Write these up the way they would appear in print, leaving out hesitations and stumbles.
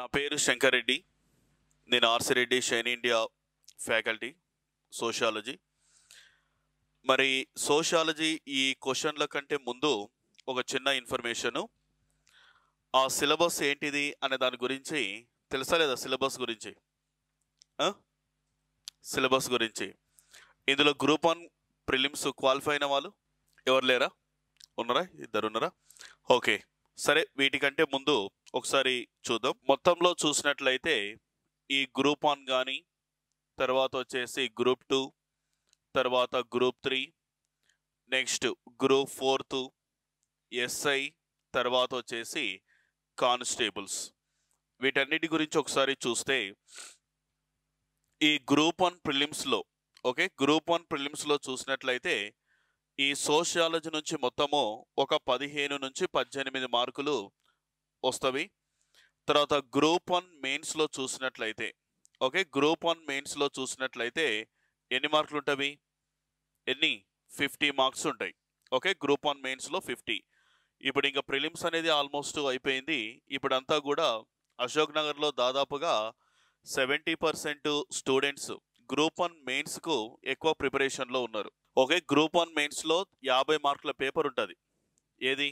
నా పేరు శంకర్ రెడ్డి. నేను RC Reddy shine India faculty sociology. మరి సోషియాలజీ ఈ క్వశ్చన్ల కంటే ముందు ఒక చిన్న ఇన్ఫర్మేషను. ఆ సిలబస్ ఏంటిది అనే దాని గురించి తెలుసా లేదా? సిలబస్ గురించి ఇందులో గ్రూప్ 1 ప్రిలిమ్స్ క్వాలిఫై అయిన వాళ్ళు ఎవరు లేరా? ఉన్నారా? ఇద్దరు ఉన్నారా? ఓకే, సరే. వీటికంటే ముందు ఒకసారి చూద్దాం. మొత్తంలో చూసినట్లయితే ఈ గ్రూప్ 1 కానీ, తర్వాత వచ్చేసి గ్రూప్ 2, తర్వాత గ్రూప్ 3, నెక్స్ట్ గ్రూప్ 4, ఎస్ఐ, తర్వాత వచ్చేసి కానిస్టేబుల్స్. వీటన్నిటి గురించి ఒకసారి చూస్తే ఈ గ్రూప్ 1 ప్రిలిమ్స్లో గ్రూప్ 1 ప్రిలిమ్స్లో చూసినట్లయితే ఈ సోషియాలజీ నుంచి మొత్తము ఒక 15 నుంచి 18 మార్కులు వస్తవి. తర్వాత గ్రూప్ 1 మెయిన్స్లో చూసినట్లయితే గ్రూప్ 1 మెయిన్స్లో చూసినట్లయితే ఎన్ని మార్కులు ఉంటవి? 50 మార్క్స్ ఉంటాయి. గ్రూప్ 1 మెయిన్స్లో 50. ఇప్పుడు ఇంకా ప్రిలిమ్స్ అనేది ఆల్మోస్ట్ అయిపోయింది. ఇప్పుడంతా కూడా అశోక్ నగర్లో దాదాపుగా 70% స్టూడెంట్స్ గ్రూప్ 1 మెయిన్స్కు ఎక్కువ ప్రిపరేషన్లో ఉన్నారు. గ్రూప్ 1 మెయిన్స్లో 50 మార్కుల పేపర్ ఉంటుంది. ఏది?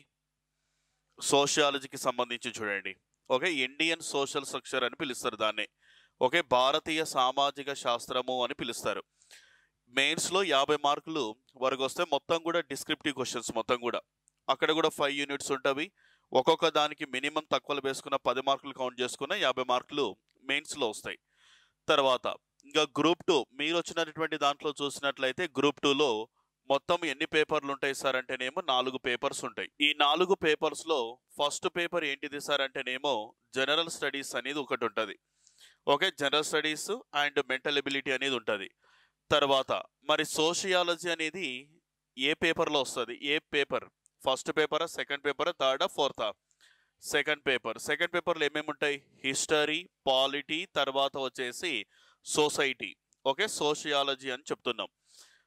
సోషియాలజీకి సంబంధించి చూడండి. ఇండియన్ సోషల్ స్ట్రక్చర్ అని పిలుస్తారు దాన్ని. భారతీయ సామాజిక శాస్త్రము అని పిలుస్తారు. మెయిన్స్లో 50 మార్కులు వరకు వస్తే మొత్తం కూడా డిస్క్రిప్టివ్ క్వశ్చన్స్ మొత్తం కూడా అక్కడ కూడా 5 యూనిట్స్ ఉంటవి. ఒక్కొక్క దానికి మినిమం తక్కువలు వేసుకున్న 10 మార్కులు కౌంట్ చేసుకున్న 50 మార్కులు మెయిన్స్లో వస్తాయి. తర్వాత ఇంకా గ్రూప్ 2 మీరు వచ్చినటువంటి దాంట్లో చూసినట్లయితే గ్రూప్ 2లో మొత్తం ఎన్ని పేపర్లు ఉంటాయి సార్ అంటేనేమో 4 పేపర్స్ ఉంటాయి. ఈ 4 పేపర్స్లో ఫస్ట్ పేపర్ ఏంటిది సార్ అంటేనేమో జనరల్ స్టడీస్ అనేది ఒకటి ఉంటుంది. General studies and mental ability అనేది ఉంటుంది. తర్వాత మరి సోషియాలజీ అనేది ఏ పేపర్లో వస్తుంది? ఏ పేపర్? ఫస్ట్ పేపరా, సెకండ్ పేపరా, థర్డా, ఫోర్తా? సెకండ్ పేపర్లో ఏమేమి ఉంటాయి? హిస్టరీ, పాలిటీ, తర్వాత వచ్చేసి సొసైటీ. సోషియాలజీ అని చెప్తున్నాం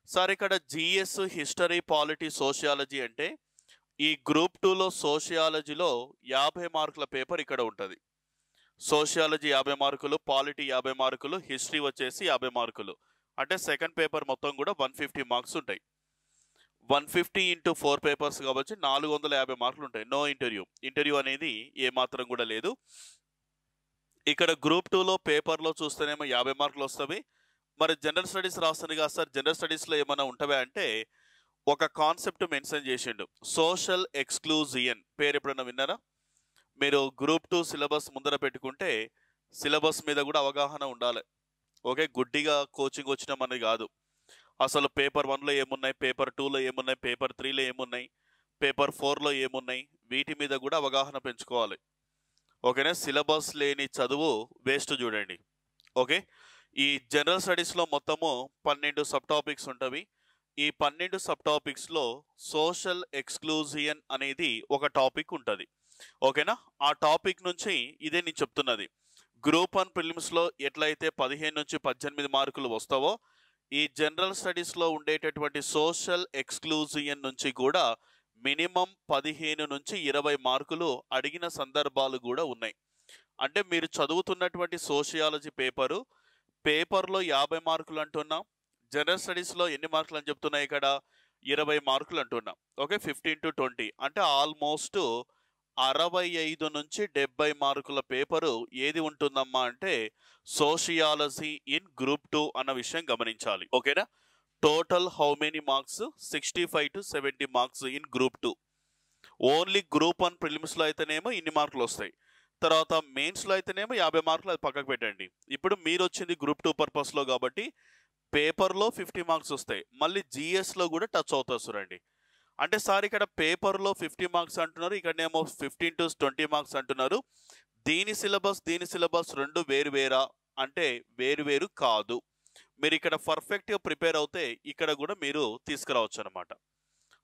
సార్. ఇక్కడ జిఎస్, హిస్టరీ, పాలిటీ, సోషియాలజీ అంటే ఈ గ్రూప్ 2లో సోషియాలజీలో 50 మార్కుల పేపర్ ఇక్కడ ఉంటుంది. సోషియాలజీ 50 మార్కులు, పాలిటీ 50 మార్కులు, హిస్టరీ వచ్చేసి 50 మార్కులు. అంటే సెకండ్ పేపర్ మొత్తం కూడా 150 మార్క్స్ ఉంటాయి. 150 ఇంటూ 4 పేపర్స్ కాబట్టి 450 మార్కులు ఉంటాయి. నో ఇంటర్వ్యూ అనేది ఏమాత్రం కూడా లేదు. ఇక్కడ గ్రూప్ 2లో పేపర్లో చూస్తేనేమో 50 మార్కులు వస్తాయి. మరి జనరల్ స్టడీస్ రాస్తుంది కదా సార్, జనరల్ స్టడీస్లో ఏమైనా ఉంటావా అంటే ఒక కాన్సెప్ట్ మెన్షన్ చేసిండు. సోషల్ ఎక్స్క్లూజియన్ పేరు ఎప్పుడన్నా విన్నారా? మీరు గ్రూప్ 2 సిలబస్ ముందర పెట్టుకుంటే సిలబస్ మీద కూడా అవగాహన ఉండాలి. గుడ్డిగా కోచింగ్ వచ్చినాం అనేది కాదు. అసలు పేపర్ 1లో ఏమున్నాయి, పేపర్ 2లో ఏమున్నాయి, పేపర్ 3లో ఏమున్నాయి, పేపర్ 4లో ఏమున్నాయి, వీటి మీద కూడా అవగాహన పెంచుకోవాలి. సిలబస్ లేని చదువు వేస్ట్. చూడండి. ఈ జనరల్ స్టడీస్లో మొత్తము 12 సబ్ టాపిక్స్ ఉంటవి. ఈ 12 సబ్ టాపిక్స్లో సోషల్ ఎక్స్క్లూజియన్ అనేది ఒక టాపిక్ ఉంటుంది. ఆ టాపిక్ నుంచి ఇదే నేను చెప్తున్నది. గ్రూప్ 1 ప్రిలిమ్స్లో ఎట్లయితే 15 నుంచి 18 మార్కులు వస్తావో ఈ జనరల్ స్టడీస్లో ఉండేటటువంటి సోషల్ ఎక్స్క్లూజియన్ నుంచి కూడా మినిమం 15 నుంచి 20 మార్కులు అడిగిన సందర్భాలు కూడా ఉన్నాయి. అంటే మీరు చదువుతున్నటువంటి సోషియాలజీ పేపర్లో 50 మార్కులు అంటున్నాం. జనరల్ స్టడీస్లో ఎన్ని మార్కులు అని చెప్తున్నాయి? ఇక్కడ 20 మార్కులు అంటున్నాం. 15 to 20 అంటే ఆల్మోస్ట్ 65 నుంచి 70 మార్కుల పేపరు ఏది ఉంటుందమ్మా అంటే సోషియాలజీ ఇన్ గ్రూప్ 2 అన్న విషయం గమనించాలి. Total how many marks? 65 to 70 marks in group 2. Only group 1 ప్రిలిమ్స్లో అయితేనేమో ఇన్ని మార్కులు వస్తాయి. తర్వాత మెయిన్స్లో అయితేనేమో 50 మార్కులు, అది పక్కకు పెట్టండి. ఇప్పుడు మీరు వచ్చింది గ్రూప్ 2 పర్పస్లో కాబట్టి పేపర్లో 50 మార్క్స్ వస్తాయి. మళ్ళీ జిఎస్లో కూడా టచ్ అవుతుంది చూడండి. అంటే సార్ ఇక్కడ పేపర్లో 50 మార్క్స్ అంటున్నారు, ఇక్కడనేమో 15 to 20 మార్క్స్ అంటున్నారు. దీని సిలబస్ రెండు వేరువేరా అంటే వేరువేరు కాదు. మీరు ఇక్కడ పర్ఫెక్ట్గా ప్రిపేర్ అవుతే ఇక్కడ కూడా మీరు తీసుకురావచ్చు అనమాట.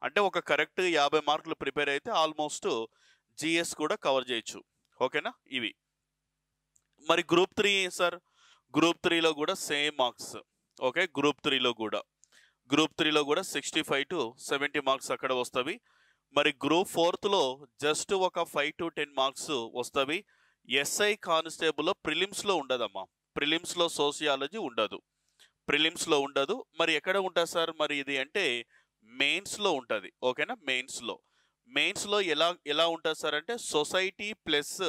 అంటే ఒక కరెక్ట్ 50 మార్కులు ప్రిపేర్ అయితే ఆల్మోస్ట్ జిఎస్ కూడా కవర్ చేయొచ్చు. ఇవి. మరి గ్రూప్ 3 సార్, గ్రూప్ 3లో కూడా సేమ్ మార్క్స్. గ్రూప్ 3లో కూడా 65 to 70 మార్క్స్ అక్కడ వస్తవి. మరి గ్రూప్ 4లో జస్ట్ ఒక 5 to 10 మార్క్స్ వస్తవి. ఎస్ఐ కానిస్టేబుల్లో ప్రిలిమ్స్లో ఉండదమ్మా. ప్రిలిమ్స్లో సోషియాలజీ ఉండదు. ప్రిలిమ్స్లో ఉండదు. మరి ఎక్కడ ఉంటుంది సార్ మరి ఇది అంటే మెయిన్స్లో ఉంటుంది. ఓకేనా? మెయిన్స్లో ఎలా ఎలా ఉంటుంది సార్ అంటే society plus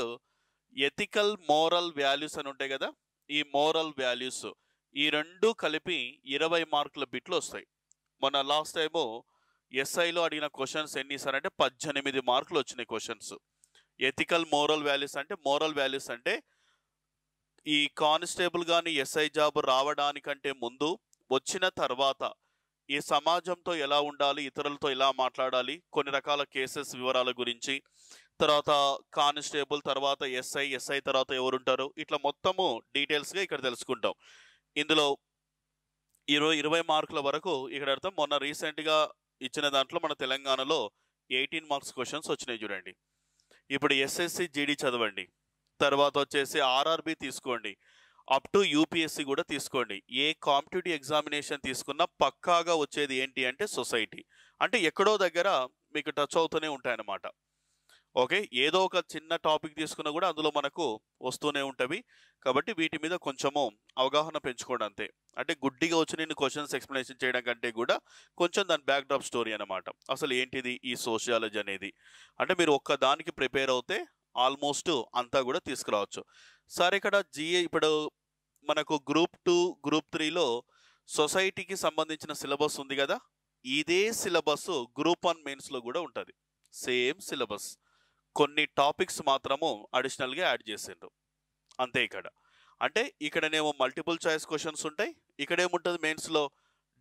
ethical moral values అని ఉంటాయి కదా, ఈ మోరల్ వాల్యూస్ ఈ రెండు కలిపి 20 మార్కుల బిట్లు వస్తాయి. మొన్న లాస్ట్ టైము ఎస్ఐలో అడిగిన క్వశ్చన్స్ ఎన్ని సార్ అంటే 18 మార్కులు వచ్చినాయి క్వశ్చన్స్. ఎథికల్ మోరల్ వాల్యూస్ అంటే ఈ కానిస్టేబుల్ కానీ ఎస్ఐ జాబ్ రావడానికంటే ముందు, వచ్చిన తర్వాత ఈ సమాజంతో ఎలా ఉండాలి, ఇతరులతో ఎలా మాట్లాడాలి, కొన్ని రకాల కేసెస్ వివరాల గురించి, తర్వాత కానిస్టేబుల్ తర్వాత ఎస్ఐ తర్వాత ఎవరుంటారు, ఇట్లా మొత్తము డీటెయిల్స్గా ఇక్కడ తెలుసుకుంటాం. ఇందులో 20 మార్కుల వరకు ఇక్కడ అర్థం. మొన్న రీసెంట్గా ఇచ్చిన దాంట్లో మన తెలంగాణలో 18 మార్క్స్ క్వశ్చన్స్ వచ్చినాయి చూడండి. ఇప్పుడు ఎస్ఎస్సి జీడీ చదవండి, తర్వాత వచ్చేసి ఆర్ఆర్బి తీసుకోండి, అప్ టు యూపీఎస్సి కూడా తీసుకోండి. ఏ కాంపిటేటివ్ ఎగ్జామినేషన్ తీసుకున్నా పక్కాగా వచ్చేది ఏంటి అంటే సొసైటీ. అంటే ఎక్కడో దగ్గర మీకు టచ్ అవుతూనే ఉంటాయన్నమాట. ఓకే, ఏదో ఒక చిన్న టాపిక్ తీసుకున్నా కూడా అందులో మనకు వస్తూనే ఉంటవి. కాబట్టి వీటి మీద కొంచెము అవగాహన పెంచుకోండి అంతే. అంటే గుడ్డిగా వచ్చి నేను క్వశ్చన్స్ ఎక్స్ప్లెనేషన్ చేయడం కంటే కూడా కొంచెం దాని బ్యాక్ డ్రాప్ స్టోరీ అనమాట. అసలు ఏంటిది ఈ సోషియాలజీ అనేది, అంటే మీరు ఒక్క దానికి ప్రిపేర్ అవుతే ఆల్మోస్ట్ అంతా కూడా తీసుకురావచ్చు. సరే, ఇక్కడ జిఏ ఇప్పుడు మనకు గ్రూప్ 2 గ్రూప్ 3లో సొసైటీకి సంబంధించిన సిలబస్ ఉంది కదా, ఇదే సిలబస్ గ్రూప్ 1 మెయిన్స్లో కూడా ఉంటుంది. సేమ్ సిలబస్, కొన్ని టాపిక్స్ మాత్రము అడిషనల్గా యాడ్ చేసిండ్రు అంతే. అంటే ఇక్కడనేమో మల్టిపుల్ చాయిస్ క్వశ్చన్స్ ఉంటాయి, ఇక్కడేముంటుంది మెయిన్స్లో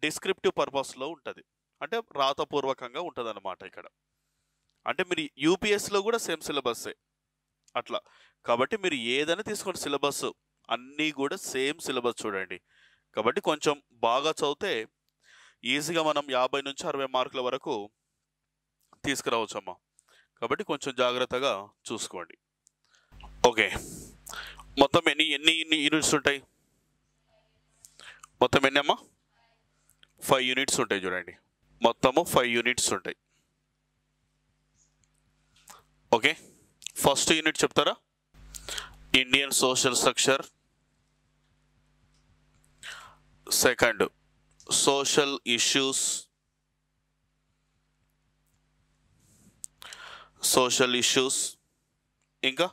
డిస్క్రిప్టివ్ పర్పస్లో ఉంటుంది, అంటే రాతపూర్వకంగా ఉంటుంది అన్నమాట ఇక్కడ. అంటే మీరు యూపీఎస్లో కూడా సేమ్ సిలబస్సే అట్లా. కాబట్టి మీరు ఏదైనా తీసుకోండి, సిలబస్ అన్నీ కూడా సేమ్ సిలబస్ చూడండి. కాబట్టి కొంచెం బాగా చదివితే ఈజీగా మనం 50 నుంచి 60 మార్కుల వరకు తీసుకురావచ్చమ్మా. కాబట్టి కొంచెం జాగ్రత్తగా చూసుకోండి. ఓకే, మొత్తం ఎన్ని యూనిట్స్ ఉంటాయి? మొత్తం ఎన్ని అమ్మా? 5 యూనిట్స్ ఉంటాయి చూడండి. మొత్తము 5 యూనిట్స్ ఉంటాయి. ఓకే, ఫస్ట్ యూనిట్ చెప్తారా? Indian social structure. Second social issues. ఇంకా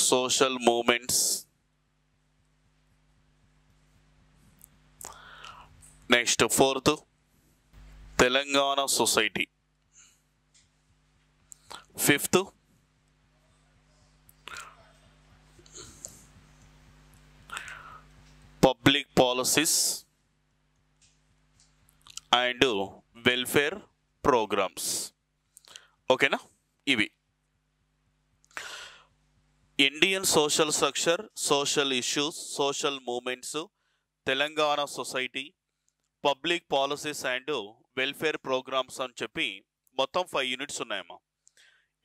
social movements. Next fourth Telangana society. Fifth public policies and welfare programmes. ఓకేనా? ఇవి Indian social structure, social issues, social movements, Telangana society, public policies and welfare programmes అని చెప్పి మొత్తం 5 units ఉన్నాయమ్మా.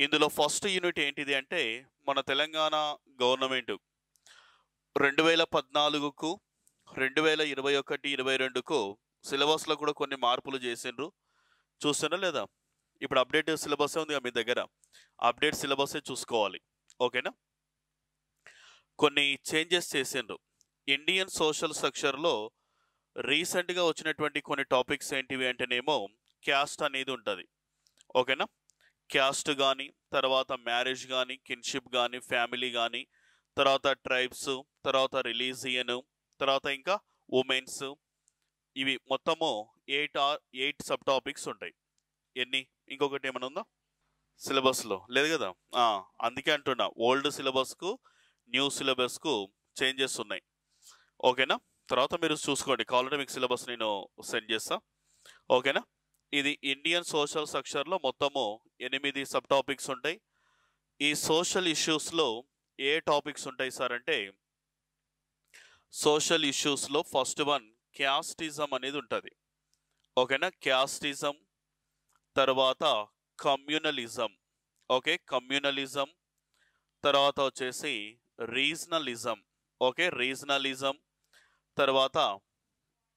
ఇందులో first unit ఏంటిది అంటే మన తెలంగాణ గవర్నమెంట్ 2014కు 2021-22కు సిలబస్లో కూడా కొన్ని మార్పులు చేసిండ్రు. చూస్తున్నా లేదా? ఇప్పుడు అప్డేట్ సిలబసే ఉంది మీ దగ్గర, అప్డేట్ సిలబసే చూసుకోవాలి. ఓకేనా? కొన్ని చేంజెస్ చేసిండ్రు. ఇండియన్ సోషల్ స్ట్రక్చర్లో రీసెంట్గా వచ్చినటువంటి కొన్ని టాపిక్స్ ఏంటివి అంటేనేమో క్యాస్ట్ అనేది ఉంటుంది. ఓకేనా? క్యాస్ట్ కానీ, తర్వాత మ్యారేజ్ కానీ, కిన్షిప్ కానీ, ఫ్యామిలీ కానీ, తర్వాత ట్రైబ్స్, తర్వాత రిలీజియన్, తర్వాత ఇంకా ఉమెన్స్, ఇవి మొత్తము 8 సబ్ టాపిక్స్ ఉంటాయి. ఎన్ని? ఇంకొకటి ఏమైనా ఉందా సిలబస్లో? లేదు కదా. అందుకే అంటున్నా, ఓల్డ్ సిలబస్కు న్యూ సిలబస్కు చేంజెస్ ఉన్నాయి. ఓకేనా? తర్వాత మీరు చూసుకోండి, కావాలంటే మీకు సిలబస్ నేను సెండ్ చేస్తా. ఓకేనా? ఇది ఇండియన్ సోషల్ స్ట్రక్చర్లో మొత్తము 8 సబ్ టాపిక్స్ ఉంటాయి. ఈ సోషల్ ఇష్యూస్లో ఏ టాపిక్స్ ఉంటాయి సార్ అంటే, సోషల్ ఇష్యూస్లో ఫస్ట్ వన్ క్యాస్టిజం అనేది ఉంటుంది. ఓకేనా? క్యాస్టిజం, తర్వాత కమ్యూనలిజం. ఓకే, కమ్యూనలిజం, తర్వాత వచ్చేసి రీజనలిజం. ఓకే, రీజనలిజం, తర్వాత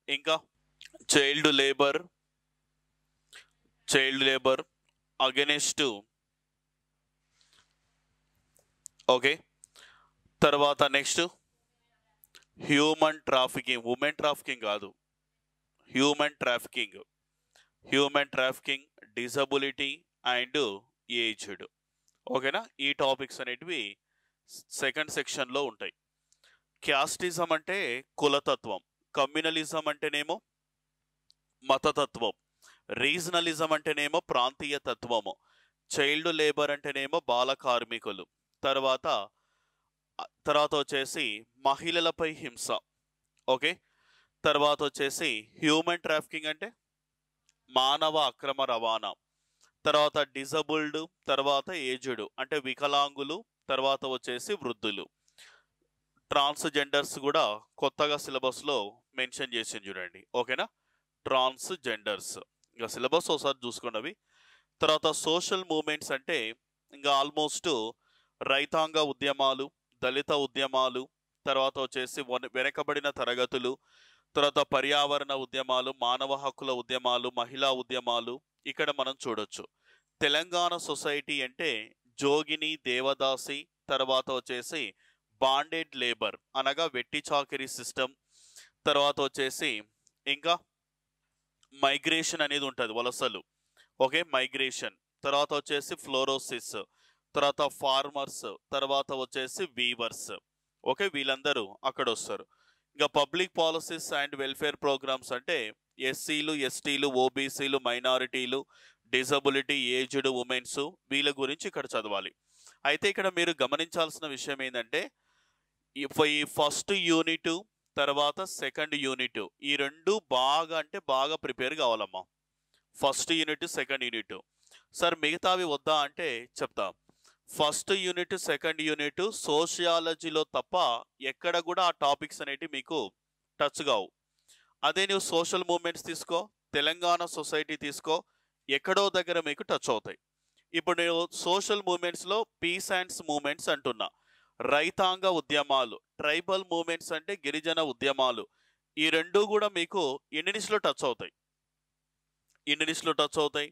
ఇంకా child labour, child labour, against, okay, తర్వాత next human trafficking, women trafficking కాదు, human trafficking, disability and aged. ఓకేనా, ఈ టాపిక్స్ అనేటివి సెకండ్ సెక్షన్లో ఉంటాయి. క్యాస్టిజం అంటే కులతత్వం, కమ్యూనలిజం అంటేనేమో మతతత్వం, రీజనలిజం అంటేనేమో ప్రాంతీయ తత్వము, చైల్డ్ లేబర్ అంటేనేమో బాల కార్మికులు, తర్వాత వచ్చేసి మహిళలపై హింస, ఓకే, తర్వాత వచ్చేసి హ్యూమన్ ట్రాఫికింగ్ అంటే మానవ అక్రమ రవాణా, తర్వాత డిజబుల్డ్, తర్వాత ఏజ్డ్ అంటే వికలాంగులు, తర్వాత వచ్చేసి వృద్ధులు, ట్రాన్స్జెండర్స్ కూడా కొత్తగా సిలబస్లో మెన్షన్ చేసింది చూడండి. ఓకేనా, ట్రాన్స్జెండర్స్ ఇంకా సిలబస్ ఒకసారి చూసుకున్నవి. తర్వాత సోషల్ మూమెంట్స్ అంటే ఇంకా ఆల్మోస్ట్ రైతాంగ ఉద్యమాలు, దళిత ఉద్యమాలు, తర్వాత వచ్చేసి వెనకబడిన తరగతులు, తర్వాత పర్యావరణ ఉద్యమాలు, మానవ హక్కుల ఉద్యమాలు, మహిళా ఉద్యమాలు ఇక్కడ మనం చూడొచ్చు. తెలంగాణ సొసైటీ అంటే జోగిని, దేవదాసి, తర్వాత వచ్చేసి బాండెడ్ లేబర్ అనగా వెట్టి చాకిరీ సిస్టమ్, తర్వాత వచ్చేసి ఇంకా మైగ్రేషన్ అనేది ఉంటుంది, వలసలు, ఓకే, మైగ్రేషన్, తర్వాత వచ్చేసి ఫ్లోరోసిస్, తర్వాత ఫార్మర్స్, తర్వాత వచ్చేసి వీవర్స్, ఓకే, వీళ్ళందరూ అక్కడ వస్తారు. ఇంకా public policies and welfare programmes అంటే ఎస్సీలు, ఎస్టీలు, ఓబీసీలు, మైనారిటీలు, డిజబిలిటీ, ఏజ్డ్, ఉమెన్స్, వీళ్ళ గురించి ఇక్కడ చదవాలి. అయితే ఇక్కడ మీరు గమనించాల్సిన విషయం ఏంటంటే ఈ ఫస్ట్ యూనిట్ తర్వాత సెకండ్ యూనిట్ ఈ రెండు బాగా అంటే బాగా ప్రిపేర్ కావాలమ్మా. First unit, second unit. Sir మిగతావి వద్దా అంటే చెప్తా. ఫస్ట్ యూనిట్, సెకండ్ యూనిట్ సోషియాలజీలో తప్ప ఎక్కడ కూడా ఆ టాపిక్స్ అనేవి మీకు టచ్ కావు. అదే నువ్వు సోషల్ మూమెంట్స్ తీసుకో, తెలంగాణ సొసైటీ తీసుకో, ఎక్కడో దగ్గర మీకు టచ్ అవుతాయి. ఇప్పుడు నేను సోషల్ మూమెంట్స్లో పీస్ అండ్స్ మూమెంట్స్ అంటున్నా, రైతాంగ ఉద్యమాలు, ట్రైబల్ మూమెంట్స్ అంటే గిరిజన ఉద్యమాలు, ఈ రెండు కూడా మీకు ఇండియన్స్లో టచ్ అవుతాయి,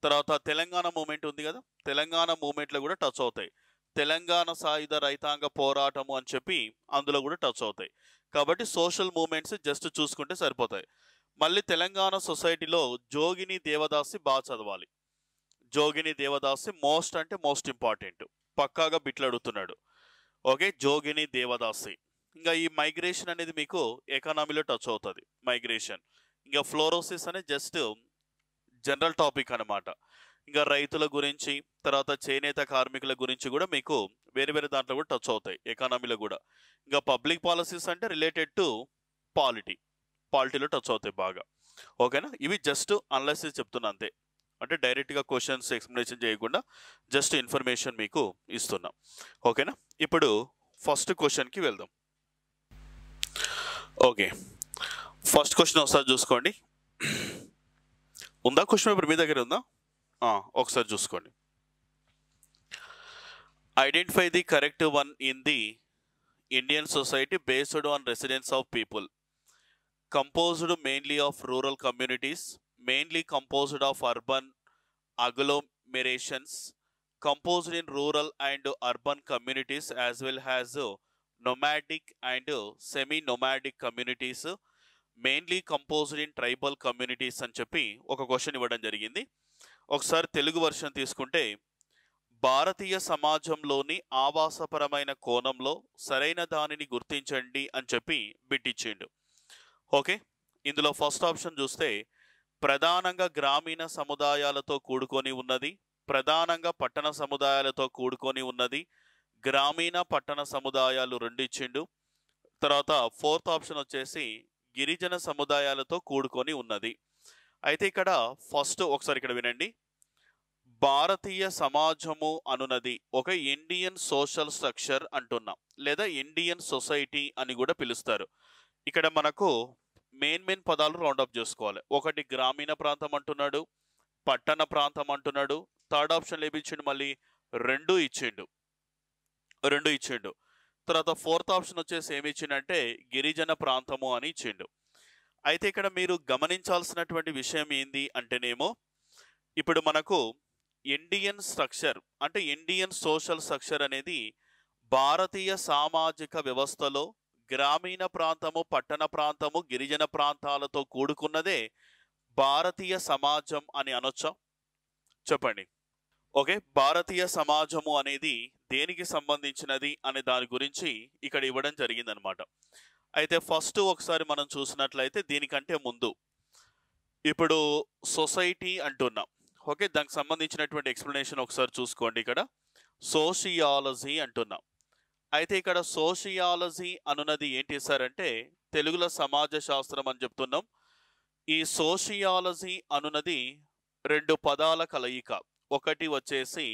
తర్వాత తెలంగాణ మూమెంట్ ఉంది కదా, తెలంగాణ మూమెంట్లో కూడా టచ్ అవుతాయి. తెలంగాణ సాయుధ రైతాంగ పోరాటము అని చెప్పి అందులో కూడా టచ్ అవుతాయి. కాబట్టి సోషల్ మూమెంట్స్ జస్ట్ చూసుకుంటే సరిపోతాయి. మళ్ళీ తెలంగాణ సొసైటీలో జోగిని, దేవదాసి బాగా చదవాలి. జోగిని, దేవదాసి మోస్ట్ అంటే మోస్ట్ ఇంపార్టెంట్, పక్కాగా బిట్లు అడుగుతున్నాడు. ఓకే, జోగిని, దేవదాసి. ఇంకా ఈ మైగ్రేషన్ అనేది మీకు ఎకానమీలో టచ్ అవుతుంది, మైగ్రేషన్. ఇంకా ఫ్లోరోసిస్ అనేది జస్ట్ జనరల్ టాపిక్ అనమాట. ఇంకా రైతుల గురించి, తర్వాత చేనేత కార్మికుల గురించి కూడా మీకు వేరే వేరే దాంట్లో కూడా టచ్ అవుతాయి, ఎకానమీలో కూడా. ఇంకా పబ్లిక్ పాలసీస్ అంటే రిలేటెడ్ టు పాలిటీలో టచ్ అవుతాయి బాగా. ఓకేనా, ఇవి జస్ట్ అనాలిసిస్ చెప్తున్నా అంతే, అంటే డైరెక్ట్గా క్వశ్చన్స్ ఎక్స్ప్లెనేషన్ చేయకుండా జస్ట్ ఇన్ఫర్మేషన్ మీకు ఇస్తున్నా. ఓకేనా, ఇప్పుడు ఫస్ట్ క్వశ్చన్కి వెళ్దాం. ఓకే, ఫస్ట్ క్వశ్చన్ ఒకసారి చూసుకోండి. ఉందా క్వశ్చన్ పేపర్ మీ దగ్గర ఉందా? ఒకసారి చూసుకోండి. Identify the correct one in the Indian society based on residence of people composed mainly of rural communities, mainly composed of urban agglomerations, composed in rural and urban communities as well as nomadic and semi-nomadic communities, mainly composed in tribal communities అని చెప్పి ఒక question ఇవ్వడం జరిగింది. ఒకసారి Telugu version తీసుకుంటే, భారతీయ సమాజంలోని ఆవాసపరమైన కోణంలో సరైన దానిని గుర్తించండి అని చెప్పి బిట్టిచ్చిండు. ఓకే, ఇందులో ఫస్ట్ ఆప్షన్ చూస్తే ప్రధానంగా గ్రామీణ సముదాయాలతో కూడుకొని ఉన్నది, ప్రధానంగా పట్టణ సముదాయాలతో కూడుకొని ఉన్నది, గ్రామీణ పట్టణ సముదాయాలు రెండు ఇచ్చిండు. తర్వాత ఫోర్త్ ఆప్షన్ వచ్చేసి గిరిజన సముదాయాలతో కూడుకొని ఉన్నది. అయితే ఇక్కడ ఫస్ట్ ఒకసారి ఇక్కడ వినండి. భారతీయ సమాజము అనున్నది ఒక ఇండియన్ సోషల్ స్ట్రక్చర్ అంటున్నాం, లేదా ఇండియన్ సొసైటీ అని కూడా పిలుస్తారు. ఇక్కడ మనకు మెయిన్ పదాలు రౌండప్ చేసుకోవాలి. ఒకటి గ్రామీణ ప్రాంతం అంటున్నాడు, పట్టణ ప్రాంతం అంటున్నాడు, థర్డ్ ఆప్షన్ ఏమిచ్చిండు, మళ్ళీ రెండు ఇచ్చిండు. తర్వాత ఫోర్త్ ఆప్షన్ వచ్చేసి ఏమి ఇచ్చిండంటే గిరిజన ప్రాంతము అని ఇచ్చిండు. అయితే ఇక్కడ మీరు గమనించాల్సినటువంటి విషయం ఏంది అంటేనేమో, ఇప్పుడు మనకు ఇండియన్ స్ట్రక్చర్ అంటే ఇండియన్ సోషల్ స్ట్రక్చర్ అనేది భారతీయ సామాజిక వ్యవస్థలో గ్రామీణ ప్రాంతము, పట్టణ ప్రాంతము, గిరిజన ప్రాంతాలతో కూడుకున్నదే భారతీయ సమాజం అని అనొచ్చా? చెప్పండి. ఓకే, భారతీయ సమాజము అనేది దేనికి సంబంధించినది అనే దాని గురించి ఇక్కడ ఇవ్వడం జరిగిందనమాట. అయితే ఫస్ట్ ఒకసారి మనం చూసినట్లయితే దీనికంటే ముందు ఇప్పుడు సొసైటీ అంటున్నాం. ఓకే, దానికి సంబంధించినటువంటి ఎక్స్ప్లెనేషన్ ఒకసారి చూసుకోండి. ఇక్కడ సోషియాలజీ అంటున్నాం. అయితే ఇక్కడ సోషియాలజీ అనున్నది ఏంటి సార్ అంటే తెలుగులో సమాజ శాస్త్రం అని చెప్తున్నాం. ఈ సోషియాలజీ అనున్నది రెండు పదాల కలయిక. ఒకటి వచ్చేసి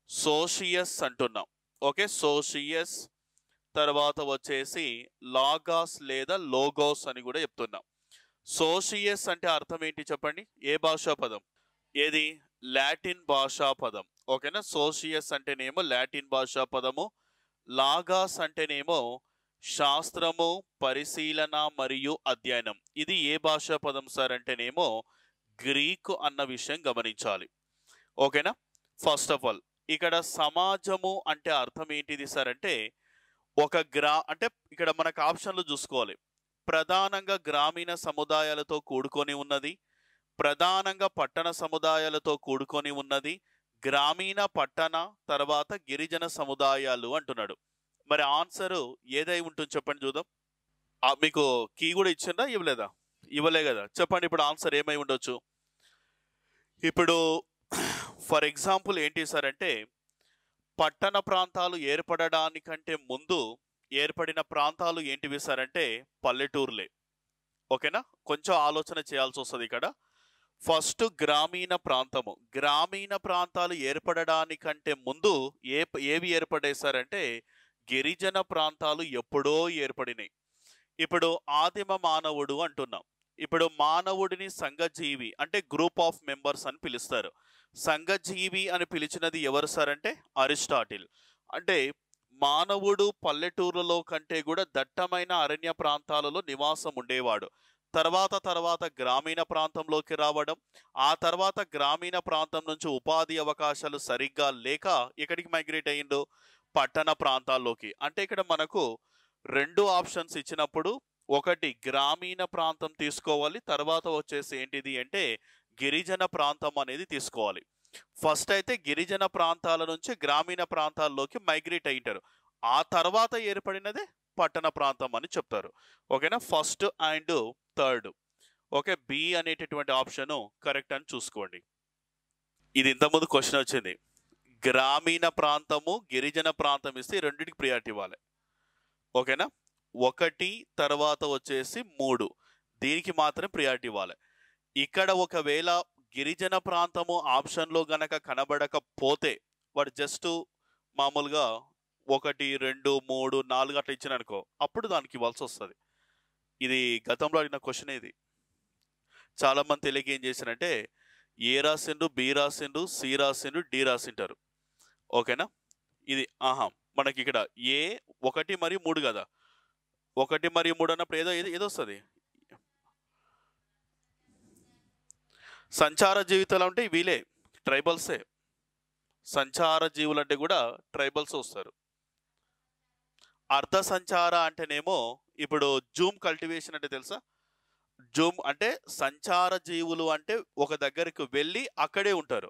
సోషియస్ అంటున్నాం. ఓకే, సోషియస్. తర్వాత వచ్చేసి లాగాస్ లేదా లోగోస్ అని కూడా చెప్తున్నాం. సోషియస్ అంటే అర్థం ఏంటి చెప్పండి? ఏ భాషా పదం? ఏది? లాటిన్ భాషా పదం. ఓకేనా? సోషియస్ అంటేనేమో లాటిన్ భాషా పదము. లాగాస్ అంటేనేమో శాస్త్రము, పరిశీలన మరియు అధ్యయనం. ఇది ఏ భాషా పదం సార్ అంటేనేమో గ్రీకు అన్న విషయం గమనించాలి. ఓకేనా? ఫస్ట్ ఆఫ్ ఆల్ ఇక్కడ సమాజము అంటే అర్థం ఏంటిది సార్ అంటే ఒక అంటే ఇక్కడ మనకు ఆప్షన్లు చూసుకోవాలి. ప్రధానంగా గ్రామీణ సముదాయాలతో కూడుకొని ఉన్నది, ప్రధానంగా పట్టణ సముదాయాలతో కూడుకొని ఉన్నది, గ్రామీణ, పట్టణ, తర్వాత గిరిజన సముదాయాలు అంటున్నాడు. మరి ఆన్సరు ఏదై ఉంటుంది చెప్పండి చూద్దాం. మీకు కీ కూడా ఇచ్చిందా? ఇవ్వలేదా? ఇవ్వలే కదా. చెప్పండి ఇప్పుడు ఆన్సర్ ఏమై ఉండొచ్చు? ఇప్పుడు ఫర్ ఎగ్జాంపుల్ ఏంటి సార్ అంటే పట్టణ ప్రాంతాలు ఏర్పడడానికంటే ముందు ఏర్పడిన ప్రాంతాలు ఏంటివి సార్ అంటే పల్లెటూరులే. ఓకేనా? కొంచెం ఆలోచన చేయాల్సి వస్తుంది ఇక్కడ. ఫస్ట్ గ్రామీణ ప్రాంతము. గ్రామీణ ప్రాంతాలు ఏర్పడడానికంటే ముందు ఏవి ఏర్పడేశారంటే గిరిజన ప్రాంతాలు ఎప్పుడో ఏర్పడినాయి. ఇప్పుడు ఆదిమ మానవుడు అంటున్నాం. ఇప్పుడు మానవుడిని సంఘజీవి అంటే గ్రూప్ ఆఫ్ మెంబర్స్ అని పిలుస్తారు. సంఘజీవి అని పిలిచినది ఎవరు సార్ అంటే అరిస్టాటిల్. అంటే మానవుడు పల్లెటూరులో కంటే కూడా దట్టమైన అరణ్య ప్రాంతాలలో నివాసం ఉండేవాడు. తర్వాత గ్రామీణ ప్రాంతంలోకి రావడం, ఆ తర్వాత గ్రామీణ ప్రాంతం నుంచి ఉపాధి అవకాశాలు సరిగ్గా లేక ఎక్కడికి మైగ్రేట్ అయ్యిండు? పట్టణ ప్రాంతాల్లోకి. అంటే ఇక్కడ మనకు రెండు ఆప్షన్స్ ఇచ్చినప్పుడు ఒకటి గ్రామీణ ప్రాంతం తీసుకోవాలి, తర్వాత వచ్చేసి ఏంటిది అంటే గిరిజన ప్రాంతం అనేది తీసుకోవాలి. ఫస్ట్ అయితే గిరిజన ప్రాంతాల నుంచి గ్రామీణ ప్రాంతాల్లోకి మైగ్రేట్ అయ్యింటారు. ఆ తర్వాత ఏర్పడినదే పట్టణ ప్రాంతం అని చెప్తారు. ఓకేనా? First and third. Okay, B అనేటటువంటి ఆప్షన్ కరెక్ట్ అని చూసుకోండి. ఇది ఇంతకుముందు క్వశ్చన్ వచ్చింది. గ్రామీణ ప్రాంతము, గిరిజన ప్రాంతం ఇస్తే రెండింటికి ప్రియారిటీ ఇవ్వాలి. ఓకేనా? ఒకటి తర్వాత వచ్చేసి 3 దీనికి మాత్రం ప్రియారిటీ ఇవ్వాలి. ఇక్కడ ఒకవేళ గిరిజన ప్రాంతము ఆప్షన్లో గనక కనబడకపోతే వాడు జస్ట్ మామూలుగా 1, 2, 3, 4 అట్లా ఇచ్చిన అనుకో, అప్పుడు దానికి ఇవ్వాల్సి వస్తుంది. ఇది గతంలో అడిగిన క్వశ్చన్. ఇది చాలామంది తెలియక ఏం చేశారంటే ఏ రాసిండు, బి రాసిండు, సి రాసిండు, డి రాసింటారు. ఓకేనా? ఇది మనకి ఇక్కడ ఏ 1 మరియు 3 కదా. 1 మరియు 3 అన్నప్పుడు ఏదో వస్తుంది. సంచార జీవితాలు అంటే వీలే, ట్రైబల్సే. సంచార జీవులు అంటే కూడా ట్రైబల్స్ వస్తారు. అర్ధ సంచార అంటేనేమో ఇప్పుడు జూమ్ కల్టివేషన్ అంటే తెలుసా? జూమ్ అంటే సంచార జీవులు అంటే ఒక దగ్గరికి వెళ్ళి అక్కడే ఉంటారు.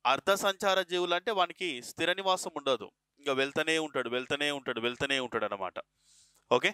అర్ధ సంచార జీవులు అంటే వానికి స్థిర నివాసం ఉండదు, ఇంకా వెళ్తూనే ఉంటాడు అన్నమాట. ఓకే.